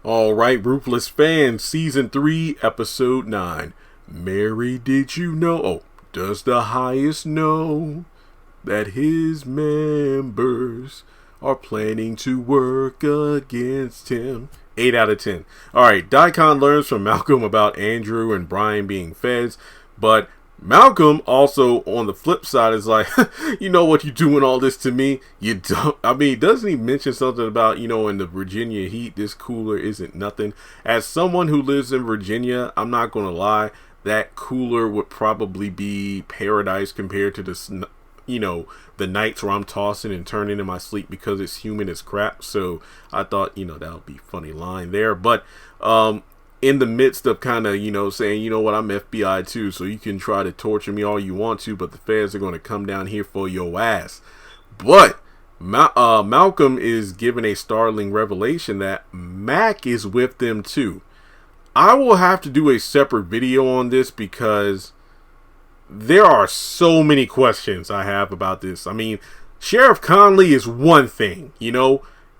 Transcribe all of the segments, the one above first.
All right, Ruthless fans, season 3, episode 9. Mary, did you know? Oh, does the highest know that his members are planning to work against him? 8 out of 10. All right, Daikon learns from Malcom about Andrew and Brian being feds, but Malcom also on the flip side is like, you know what, you doing all this to me? You don't. I mean, doesn't he mention something about, in the Virginia heat, this cooler isn't nothing? As someone who lives in Virginia, I'm not going to lie, that cooler would probably be paradise compared to the, the nights where I'm tossing and turning in my sleep because it's humid as crap. So I thought, that would be a funny line there. But, in the midst of kind of, saying, you know what, I'm FBI too, so you can try to torture me all you want to, but the feds are going to come down here for your ass. But Malcom is given a startling revelation that Mac is with them too. I will have to do a separate video on this because there are so many questions I have about this. I mean, Sheriff Conley is one thing,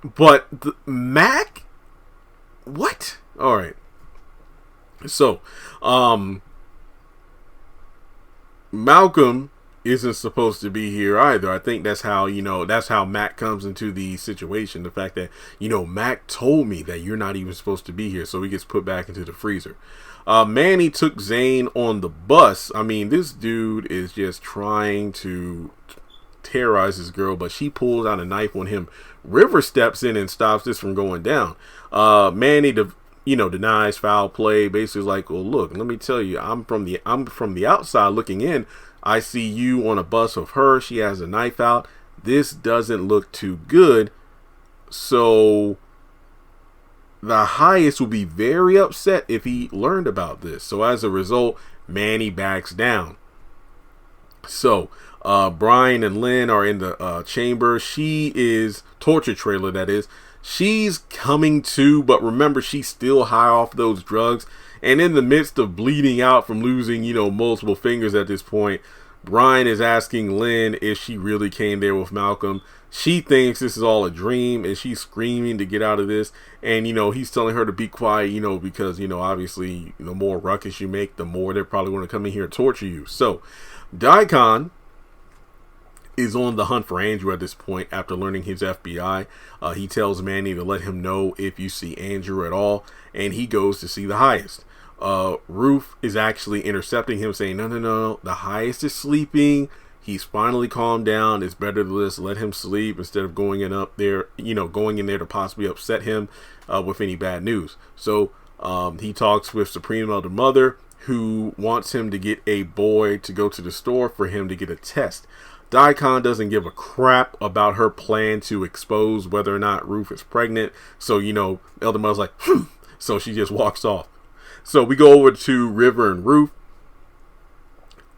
but Mac? What? All right. So, Malcom isn't supposed to be here either. I think that's how, that's how Mac comes into the situation. The fact that, Mac told me that you're not even supposed to be here. So he gets put back into the freezer. Manny took Zane on the bus. I mean, this dude is just trying to terrorize this girl, but she pulls out a knife on him. River steps in and stops this from going down. Manny, denies foul play. Basically like, well, look, let me tell you, I'm from the outside looking in. I see you on a bus of her. She has a knife out. This doesn't look too good. So the highest will be very upset if he learned about this. So as a result, Manny backs down. So Brian and Lynn are in the chamber. She is torture trailer, that is. She's coming to, but remember, she's still high off those drugs. And in the midst of bleeding out from losing, multiple fingers at this point, Brian is asking Lynn if she really came there with Malcom. She thinks this is all a dream, and she's screaming to get out of this. And, he's telling her to be quiet, because, obviously, the more ruckus you make, the more they're probably going to come in here and torture you. So, Daikon is on the hunt for Andrew at this point after learning he's FBI. He tells Manny to let him know if you see Andrew at all, and he goes to see the highest. Roof is actually intercepting him, saying, no, the highest is sleeping. He's finally calmed down. It's better to just let him sleep instead of going in there to possibly upset him with any bad news. So he talks with Supreme Elder Mother, who wants him to get a boy to go to the store for him to get a test. Daikon doesn't give a crap about her plan to expose whether or not Roof is pregnant. So, Elder Mother's like, so she just walks off. So we go over to River and Roof.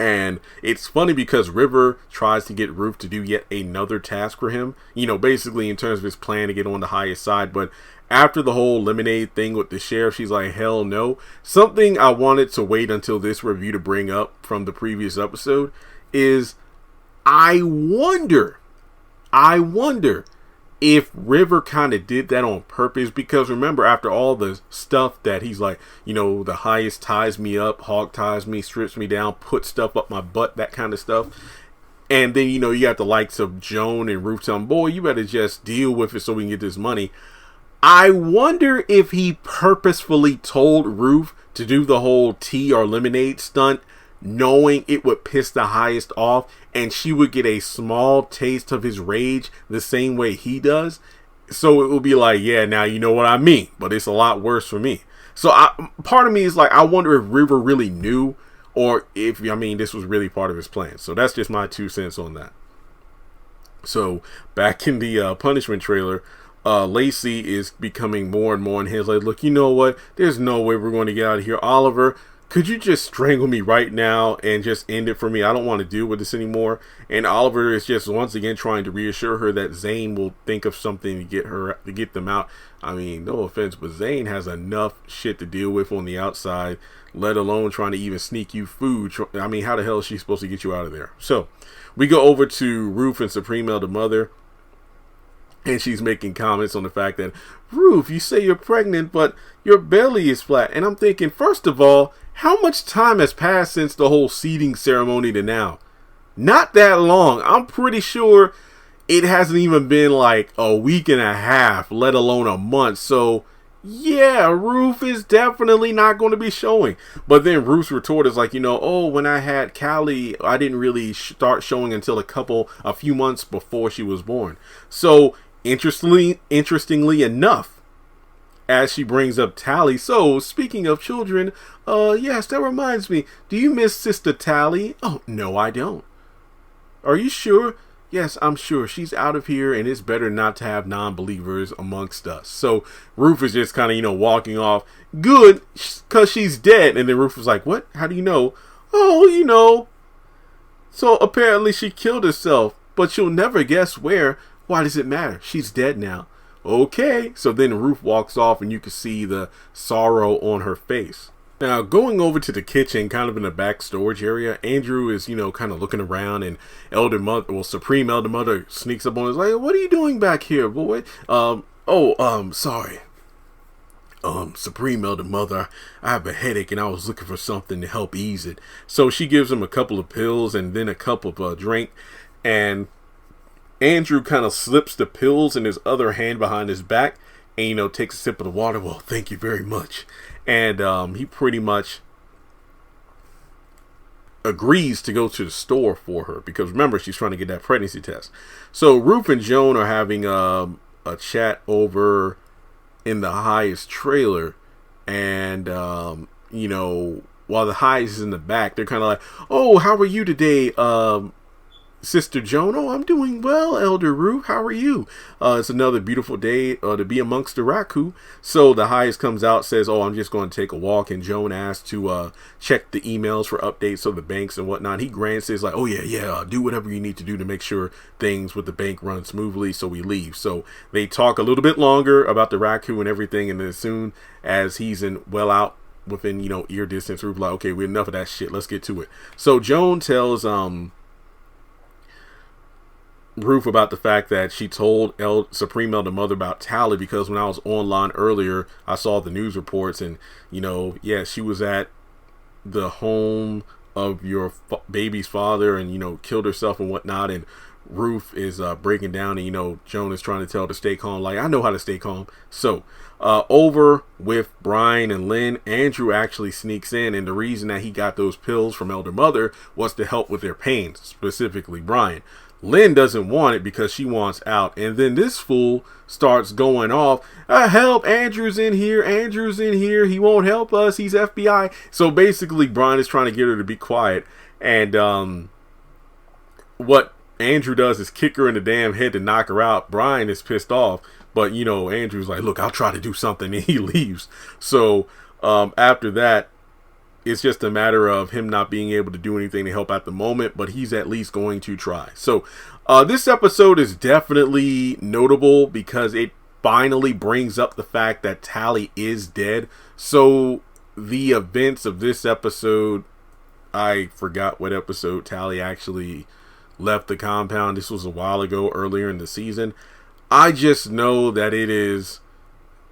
And it's funny because River tries to get Roof to do yet another task for him. Basically in terms of his plan to get on the highest side. But after the whole lemonade thing with the sheriff, she's like, hell no. Something I wanted to wait until this review to bring up from the previous episode is I wonder if River kind of did that on purpose, because remember, after all the stuff that he's like, the highest ties me up, hog ties me, strips me down, put stuff up my butt, that kind of stuff. And then, you got the likes of Joan and Roof telling, boy, you better just deal with it so we can get this money. I wonder if he purposefully told Roof to do the whole tea or lemonade stunt, knowing it would piss the highest off and she would get a small taste of his rage the same way he does. So it will be like, yeah, now you know what I mean, but it's a lot worse for me. So part of me is like, I wonder if River really knew, or if, this was really part of his plan. So that's just my 2 cents on that. So back in the punishment trailer, Lacey is becoming more and more in his like, look, you know what? There's no way we're going to get out of here. Oliver, could you just strangle me right now and just end it for me? I don't want to deal with this anymore. And Oliver is just once again trying to reassure her that Zane will think of something to get them out. No offense, but Zane has enough shit to deal with on the outside, let alone trying to even sneak you food. How the hell is she supposed to get you out of there? So we go over to Roof and Supreme Elder Mother. And she's making comments on the fact that, Ruth, you say you're pregnant, but your belly is flat. And I'm thinking, first of all, how much time has passed since the whole seeding ceremony to now? Not that long. I'm pretty sure it hasn't even been like a week and a half, let alone a month. So, yeah, Ruth is definitely not going to be showing. But then Ruth's retort is like, oh, when I had Callie, I didn't really start showing until a few months before she was born. So, interestingly enough, as she brings up Tally, so speaking of children, yes, that reminds me, do you miss Sister Tally? Oh, no, I don't. Are you sure? Yes, I'm sure. She's out of here, and it's better not to have non-believers amongst us. So Ruth is just kind of, walking off. Good, because she's dead. And then Ruth was like, what? How do you know? Oh, So apparently she killed herself, but you'll never guess where. Why does it matter? She's dead now. Okay. So then Ruth walks off, and you can see the sorrow on her face. Now, going over to the kitchen, kind of in the back storage area, Andrew is, kind of looking around, and Supreme Elder Mother sneaks up on us like, what are you doing back here, boy? Sorry. Supreme Elder Mother, I have a headache, and I was looking for something to help ease it. So she gives him a couple of pills and then a cup of drink, and Andrew kind of slips the pills in his other hand behind his back and, takes a sip of the water. Well, thank you very much. And he pretty much agrees to go to the store for her because, remember, she's trying to get that pregnancy test. So Ruth and Joan are having a chat over in the Highest trailer. And, while the Highest is in the back, they're kind of like, oh, how are you today, Sister Joan? Oh, I'm doing well, Elder Ruth. How are you? It's another beautiful day to be amongst the Raku. So the Highest comes out, says, oh, I'm just going to take a walk. And Joan asks to check the emails for updates of the banks and whatnot. He grants it, like, oh, yeah, do whatever you need to do to make sure things with the bank run smoothly. So we leave. So they talk a little bit longer about the Raku and everything. And then as soon as he's out within, ear distance, Ruth's like, okay, we're enough of that shit. Let's get to it. So Joan tells, Ruth about the fact that she told Supreme Elder Mother about Tally because when I was online earlier, I saw the news reports and, she was at the home of your baby's father and, killed herself and whatnot. And Ruth is breaking down and, Joan is trying to tell her to stay calm. Like, I know how to stay calm. So over with Brian and Lynn, Andrew actually sneaks in. And the reason that he got those pills from Elder Mother was to help with their pain, specifically Brian. Lynn doesn't want it because she wants out. And then this fool starts going off. Help, Andrew's in here. He won't help us. He's FBI. So basically, Brian is trying to get her to be quiet. And what Andrew does is kick her in the damn head to knock her out. Brian is pissed off. But, Andrew's like, look, I'll try to do something. And he leaves. So after that, it's just a matter of him not being able to do anything to help at the moment, but he's at least going to try. So this episode is definitely notable because it finally brings up the fact that Tally is dead. So the events of this episode, I forgot what episode Tally actually left the compound. This was a while ago, earlier in the season. I just know that it is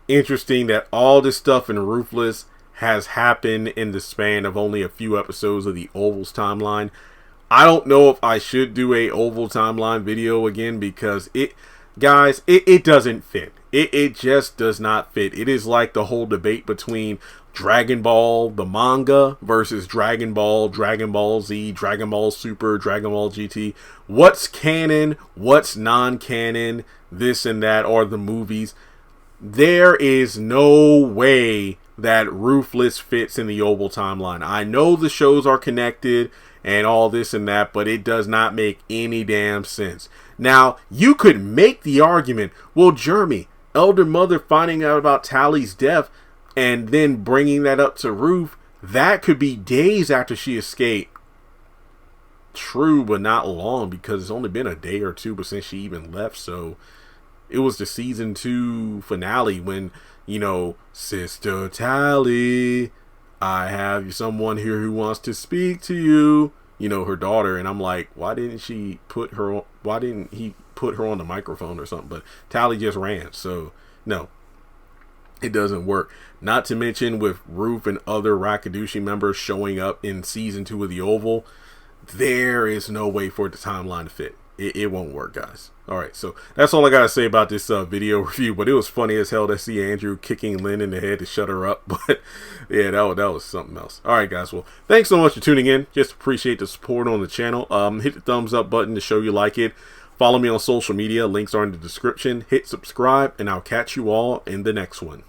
interesting that all this stuff in Ruthless has happened in the span of only a few episodes of the Ovals timeline. I don't know if I should do a Oval timeline video again because it doesn't fit. It just does not fit. It is like the whole debate between Dragon Ball, the manga, versus Dragon Ball Z, Dragon Ball Super, Dragon Ball GT. What's canon? What's non-canon? This and that, or the movies. There is no way that Ruthless fits in the Oval timeline. I know the shows are connected and all this and that, but it does not make any damn sense. Now, you could make the argument, well, Jeremy, Elder Mother finding out about Tally's death and then bringing that up to Ruth, that could be days after she escaped. True, but not long because it's only been a day or two since she even left, so it was the season 2 finale when, Sister Tally, I have someone here who wants to speak to you, her daughter. And I'm like, why didn't he put put her on the microphone or something, but Tally just ran. So no, it doesn't work. Not to mention with Roof and other Rakadushi members showing up in season 2 of the Oval, there is no way for the timeline to fit. It won't work, guys. All right, so that's all I gotta say about this video review. But it was funny as hell to see Andrew kicking Lynn in the head to shut her up. But yeah, that was something else. All right, guys. Well, thanks so much for tuning in. Just appreciate the support on the channel. Hit the thumbs up button to show you like it. Follow me on social media. Links are in the description. Hit subscribe, and I'll catch you all in the next one.